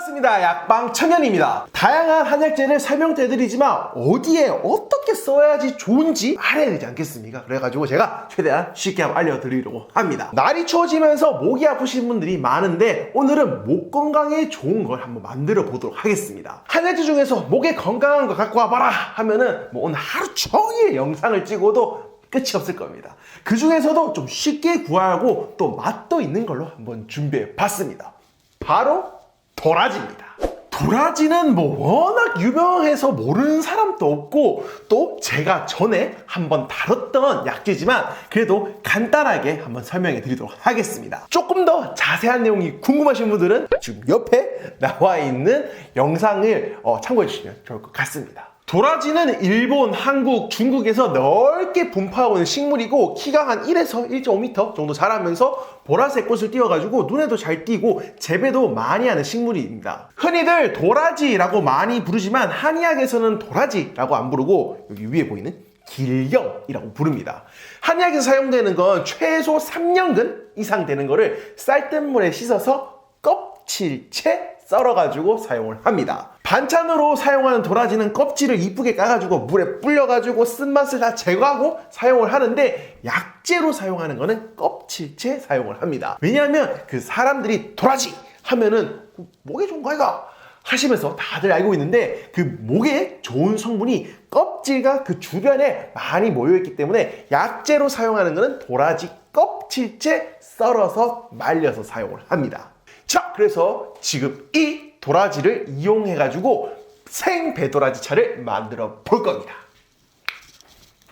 반갑습니다. 약방 청년입니다. 다양한 한약재를 설명해드리지만 어디에 어떻게 써야지 좋은지 알아야 되지 않겠습니까? 그래가지고 제가 최대한 쉽게 한번 알려드리려고 합니다. 날이 추워지면서 목이 아프신 분들이 많은데 오늘은 목 건강에 좋은 걸 한번 만들어 보도록 하겠습니다. 한약재 중에서 목에 건강한 거 갖고 와봐라 하면은 뭐 오늘 하루 종일 영상을 찍어도 끝이 없을 겁니다. 그 중에서도 좀 쉽게 구하고 또 맛도 있는 걸로 한번 준비해 봤습니다. 바로 도라지입니다. 도라지는 뭐 워낙 유명해서 모르는 사람도 없고 또 제가 전에 한번 다뤘던 약재지만 그래도 간단하게 한번 설명해 드리도록 하겠습니다. 조금 더 자세한 내용이 궁금하신 분들은 지금 옆에 나와 있는 영상을 참고해 주시면 좋을 것 같습니다. 도라지는 일본, 한국, 중국에서 넓게 분포하고 있는 식물이고 키가 한 1에서 1.5m 정도 자라면서 보라색 꽃을 띄워가지고 눈에도 잘 띄고 재배도 많이 하는 식물입니다. 흔히들 도라지라고 많이 부르지만 한의학에서는 도라지라고 안 부르고 여기 위에 보이는 길경이라고 부릅니다. 한의학에서 사용되는 건 최소 3년근 이상 되는 거를 쌀뜨물에 씻어서 껍질째 썰어가지고 사용을 합니다. 반찬으로 사용하는 도라지는 껍질을 이쁘게 까가지고 물에 불려가지고 쓴맛을 다 제거하고 사용을 하는데 약재로 사용하는 거는 껍질째 사용을 합니다. 왜냐하면 그 사람들이 도라지 하면은 목에 좋은 거 아이가? 하시면서 다들 알고 있는데 그 목에 좋은 성분이 껍질과 그 주변에 많이 모여있기 때문에 약재로 사용하는 거는 도라지 껍질째 썰어서 말려서 사용을 합니다. 자, 그래서 지금 이 도라지를 이용해가지고 생배도라지 차를 만들어 볼 겁니다.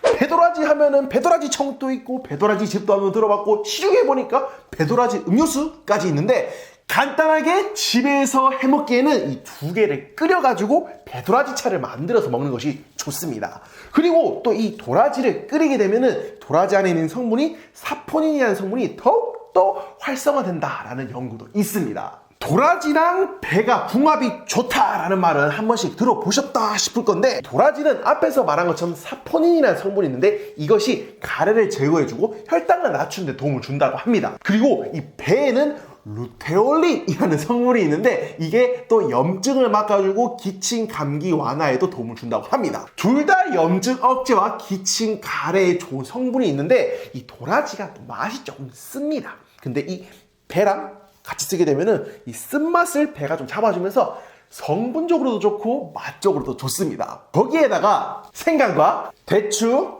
배도라지 하면은 배도라지 청도 있고 배도라지 즙도 한번 들어봤고 시중에 보니까 배도라지 음료수까지 있는데 간단하게 집에서 해먹기에는 이 두 개를 끓여가지고 배도라지 차를 만들어서 먹는 것이 좋습니다. 그리고 또 이 도라지를 끓이게 되면은 도라지 안에 있는 성분이 사포닌이라는 성분이 더욱더 활성화된다라는 연구도 있습니다. 도라지랑 배가 궁합이 좋다라는 말은 한 번씩 들어보셨다 싶을 건데 도라지는 앞에서 말한 것처럼 사포닌이라는 성분이 있는데 이것이 가래를 제거해주고 혈당을 낮추는 데 도움을 준다고 합니다. 그리고 이 배에는 루테올린이라는 성분이 있는데 이게 또 염증을 막아주고 기침, 감기 완화에도 도움을 준다고 합니다. 둘 다 염증 억제와 기침, 가래에 좋은 성분이 있는데 이 도라지가 또 맛이 조금 씁니다. 근데 이 배랑 같이 쓰게 되면은 이 쓴맛을 배가 좀 잡아주면서 성분적으로도 좋고 맛적으로도 좋습니다. 거기에다가 생강과 대추,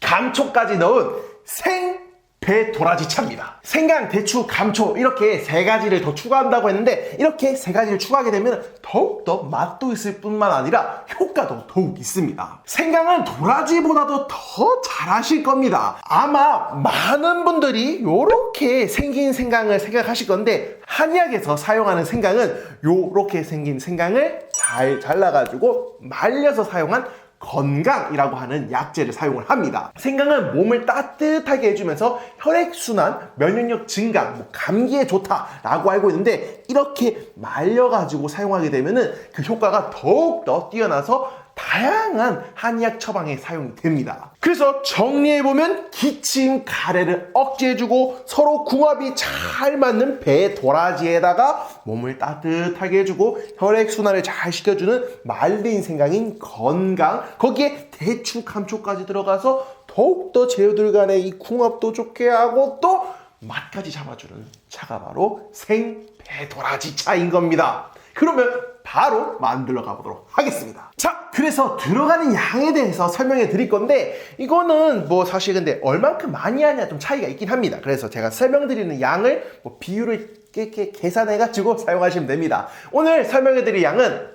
감초까지 넣은 생배도라지 차입니다. 생강, 대추, 감초 이렇게 세 가지를 더 추가한다고 했는데 이렇게 세 가지를 추가하게 되면 더욱더 맛도 있을 뿐만 아니라 효과도 더욱 있습니다. 생강은 도라지보다도 더 잘하실 겁니다. 아마 많은 분들이 이렇게 생긴 생강을 생각하실 건데 한의학에서 사용하는 생강은 이렇게 생긴 생강을 잘 잘라가지고 말려서 사용한 건강이라고 하는 약재를 사용을 합니다. 생강은 몸을 따뜻하게 해주면서 혈액순환, 면역력 증강, 감기에 좋다라고 알고 있는데 이렇게 말려가지고 사용하게 되면은 그 효과가 더욱더 뛰어나서 다양한 한의학 처방에 사용이 됩니다. 그래서 정리해보면 기침, 가래를 억제해주고 서로 궁합이 잘 맞는 배 도라지에다가 몸을 따뜻하게 해주고 혈액순환을 잘 시켜주는 말린 생강인 건강, 거기에 대추, 감초까지 들어가서 더욱더 재료들 간의 이 궁합도 좋게 하고 또 맛까지 잡아주는 차가 바로 생배도라지 차인 겁니다. 그러면 바로 만들어 가보도록 하겠습니다. 자, 그래서 들어가는 양에 대해서 설명해 드릴 건데 이거는 뭐 사실 근데 얼만큼 많이 하냐 좀 차이가 있긴 합니다. 그래서 제가 설명드리는 양을 비율을 이렇게 계산해 가지고 사용하시면 됩니다. 오늘 설명해 드릴 양은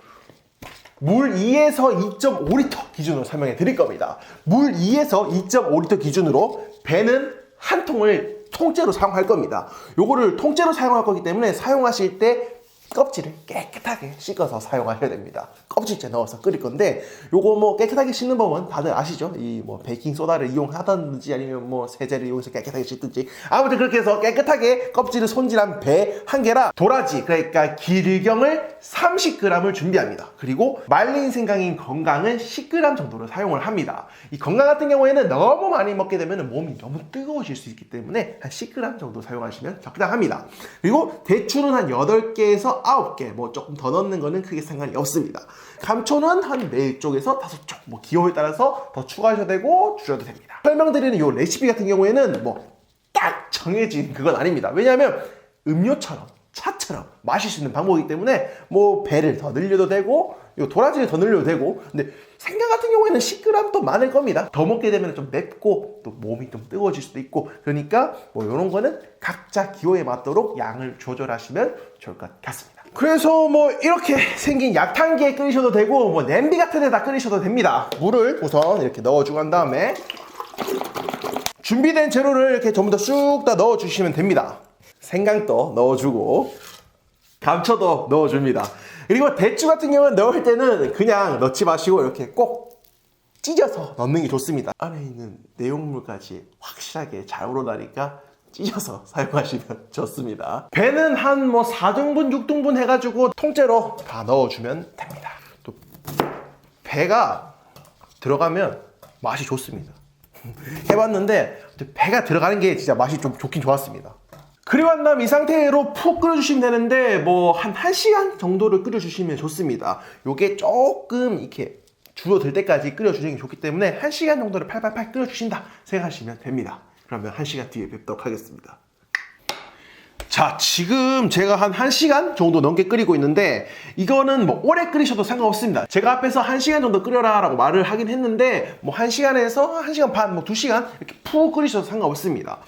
물 2에서 2.5리터 기준으로 설명해 드릴 겁니다. 물 2에서 2.5리터 기준으로 배는 한 통을 통째로 사용할 겁니다. 요거를 통째로 사용할 거기 때문에 사용하실 때 껍질을 깨끗하게 씻어서 사용하셔야 됩니다. 껍질째 넣어서 끓일 건데 요거 뭐 깨끗하게 씻는 법은 다들 아시죠? 이 뭐 베이킹 소다를 이용하든지 아니면 뭐 세제를 이용해서 깨끗하게 씻든지 아무튼 그렇게 해서 깨끗하게 껍질을 손질한 배 한 개랑 도라지 그러니까 길경을 30g을 준비합니다. 그리고 말린 생강인 건강은 10g 정도를 사용을 합니다. 이 건강 같은 경우에는 너무 많이 먹게 되면 몸이 너무 뜨거워질 수 있기 때문에 한 10g 정도 사용하시면 적당합니다. 그리고 대추는 한 8개에서 9개, 뭐 조금 더 넣는 거는 크게 상관이 없습니다. 감초는 한 4쪽에서 5쪽, 뭐 기호에 따라서 더 추가하셔도 되고 줄여도 됩니다. 설명드리는 이 레시피 같은 경우에는 뭐 딱 정해진 그건 아닙니다. 왜냐하면 음료처럼 차처럼 마실 수 있는 방법이기 때문에 뭐 배를 더 늘려도 되고 도라지를 더 늘려도 되고, 근데 생강 같은 경우에는 10g 또 많을 겁니다. 더 먹게 되면 좀 맵고 또 몸이 좀 뜨거워질 수도 있고, 그러니까 뭐 이런 거는 각자 기호에 맞도록 양을 조절하시면 좋을 것 같습니다. 그래서 뭐 이렇게 생긴 약탕기에 끓이셔도 되고 뭐 냄비 같은 데다 끓이셔도 됩니다. 물을 우선 이렇게 넣어주고 한 다음에 준비된 재료를 이렇게 전부 다 쑥 다 넣어주시면 됩니다. 생강도 넣어주고 감초도 넣어줍니다. 그리고 대추 같은 경우는 넣을 때는 그냥 넣지 마시고 이렇게 꼭 찢어서 넣는 게 좋습니다. 안에 있는 내용물까지 확실하게 잘 우러나니까 찢어서 사용하시면 좋습니다. 배는 한 뭐 4등분, 6등분 해가지고 통째로 다 넣어주면 됩니다. 또 배가 들어가면 맛이 좋습니다. 해봤는데 배가 들어가는 게 진짜 맛이 좀 좋긴 좋았습니다. 그리고 한 다음 이 상태로 푹 끓여주시면 되는데 뭐 한 1시간 정도를 끓여주시면 좋습니다. 요게 조금 이렇게 줄어들 때까지 끓여주시는 게 좋기 때문에 1시간 정도를 팔팔팔 끓여주신다 생각하시면 됩니다. 그러면 1시간 뒤에 뵙도록 하겠습니다. 자, 지금 제가 한 1시간 정도 넘게 끓이고 있는데 이거는 뭐 오래 끓이셔도 상관없습니다. 제가 앞에서 1시간 정도 끓여라 라고 말을 하긴 했는데 뭐 1시간에서 1시간 반, 뭐 2시간 이렇게 푹 끓이셔도 상관없습니다.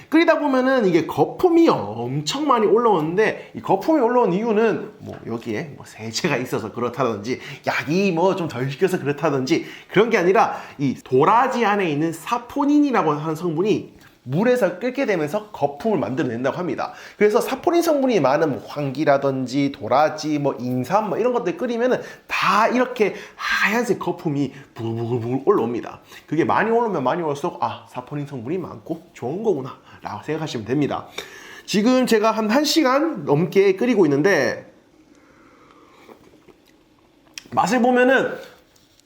끓이다 보면은 이게 거품이 엄청 많이 올라오는데, 이 거품이 올라온 이유는 뭐 여기에 뭐 세제가 있어서 그렇다든지 약이 뭐 좀 덜 식혀서 그렇다든지 그런 게 아니라 이 도라지 안에 있는 사포닌이라고 하는 성분이 물에서 끓게 되면서 거품을 만들어낸다고 합니다. 그래서 사포닌 성분이 많은 뭐 황기라든지 도라지, 뭐 인삼 뭐 이런 것들 끓이면은 다 이렇게 하얀색 거품이 부글부글 올라옵니다. 그게 많이 올라오면 많이 올수록 사포닌 성분이 많고 좋은 거구나 라고 생각하시면 됩니다. 지금 제가 한 1시간 넘게 끓이고 있는데 맛을 보면은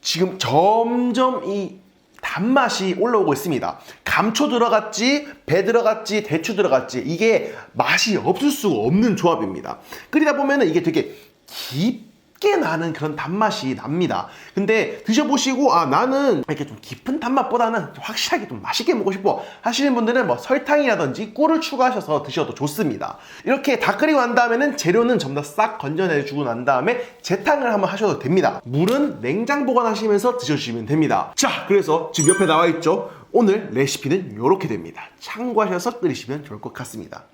지금 점점 이 단맛이 올라오고 있습니다. 감초 들어갔지, 배 들어갔지, 대추 들어갔지, 이게 맛이 없을 수가 없는 조합입니다. 끓이다 보면은 이게 되게 깊게 나는 그런 단맛이 납니다. 근데 드셔보시고 나는 이렇게 좀 깊은 단맛보다는 확실하게 좀 맛있게 먹고 싶어 하시는 분들은 뭐 설탕이라든지 꿀을 추가하셔서 드셔도 좋습니다. 이렇게 다 끓이고 난 다음에는 재료는 전부 다 싹 건져내주고 난 다음에 재탕을 한번 하셔도 됩니다. 물은 냉장 보관하시면서 드셔주시면 됩니다. 자, 그래서 지금 옆에 나와 있죠. 오늘 레시피는 이렇게 됩니다. 참고하셔서 끓이시면 좋을 것 같습니다.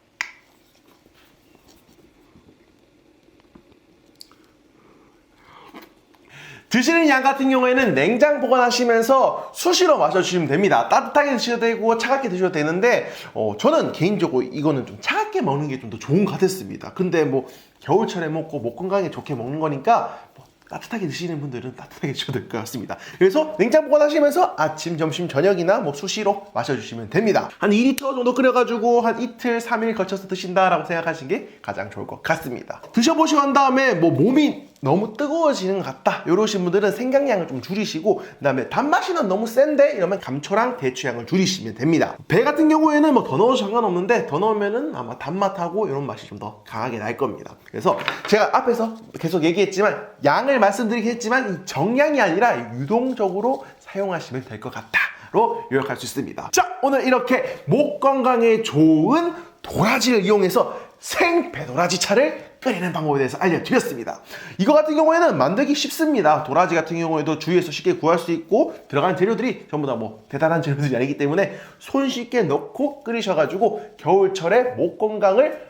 드시는 양 같은 경우에는 냉장 보관하시면서 수시로 마셔주시면 됩니다. 따뜻하게 드셔도 되고 차갑게 드셔도 되는데 저는 개인적으로 이거는 좀 차갑게 먹는 게 좀 더 좋은 것 같았습니다. 근데 뭐 겨울철에 먹고 목 건강에 좋게 먹는 거니까 따뜻하게 드시는 분들은 따뜻하게 드셔도 될 것 같습니다. 그래서 냉장 보관하시면서 아침, 점심, 저녁이나 뭐 수시로 마셔주시면 됩니다. 한 2리터 정도 끓여가지고 한 이틀, 3일 거쳐서 드신다라고 생각하시는 게 가장 좋을 것 같습니다. 드셔보시고 한 다음에 뭐 몸이 너무 뜨거워지는 것 같다 이러신 분들은 생강량을 좀 줄이시고, 그 다음에 단맛이 너무 센데 이러면 감초랑 대추향을 줄이시면 됩니다. 배 같은 경우에는 뭐 더 넣어도 상관없는데 더 넣으면은 아마 단맛하고 이런 맛이 좀 더 강하게 날 겁니다. 그래서 제가 앞에서 계속 얘기했지만 양을 말씀드리긴 했지만 이 정량이 아니라 유동적으로 사용하시면 될 것 같다로 요약할 수 있습니다. 자, 오늘 이렇게 목 건강에 좋은 도라지를 이용해서 생 배도라지 차를 끓이는 방법에 대해서 알려드렸습니다. 이거 같은 경우에는 만들기 쉽습니다. 도라지 같은 경우에도 주위에서 쉽게 구할 수 있고 들어간 재료들이 전부 다 뭐 대단한 재료들이 아니기 때문에 손쉽게 넣고 끓이셔가지고 겨울철에 목 건강을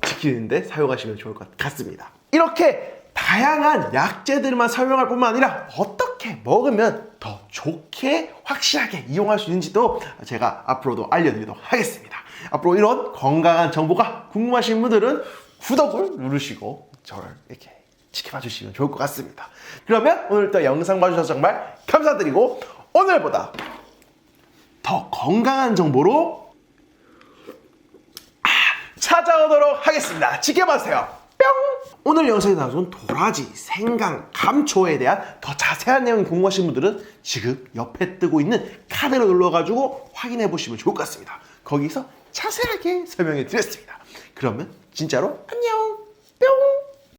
지키는데 사용하시면 좋을 것 같습니다. 이렇게 다양한 약재들만 설명할 뿐만 아니라 어떻게 먹으면 더 좋게 확실하게 이용할 수 있는지도 제가 앞으로도 알려드리도록 하겠습니다. 앞으로 이런 건강한 정보가 궁금하신 분들은 구독을 누르시고 저를 이렇게 지켜봐 주시면 좋을 것 같습니다. 그러면 오늘도 영상 봐주셔서 정말 감사드리고 오늘보다 더 건강한 정보로 찾아오도록 하겠습니다. 지켜봐주세요. 뿅! 오늘 영상에 나온 도라지, 생강, 감초에 대한 더 자세한 내용이 궁금하신 분들은 지금 옆에 뜨고 있는 카드를 눌러가지고 확인해 보시면 좋을 것 같습니다. 거기서 자세하게 설명해 드렸습니다. 그러면 진짜로 안녕!